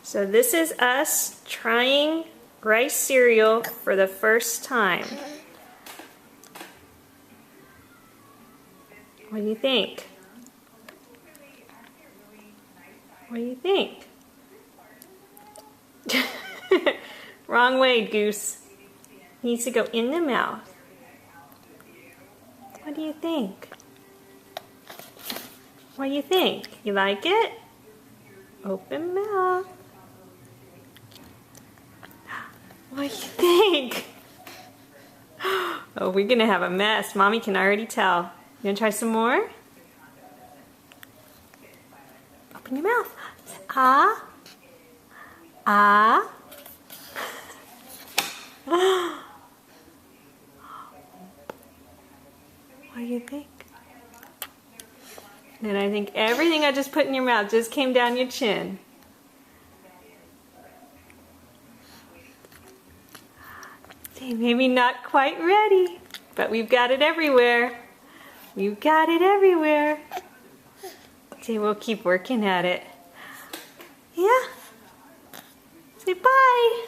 So this is us trying rice cereal for the first time. What do you think? What do you think? Wrong way, Goose. Needs to go in the mouth. What do you think? What do you think? You like it? Open mouth. What do you think? Oh, we're gonna have a mess. Mommy can already tell. You gonna try some more? Open your mouth. Ah. Ah. What do you think? And I think everything I just put in your mouth just came down your chin. See, maybe not quite ready, but we've got it everywhere. We've got it everywhere. See, we'll keep working at it. Yeah. Say bye.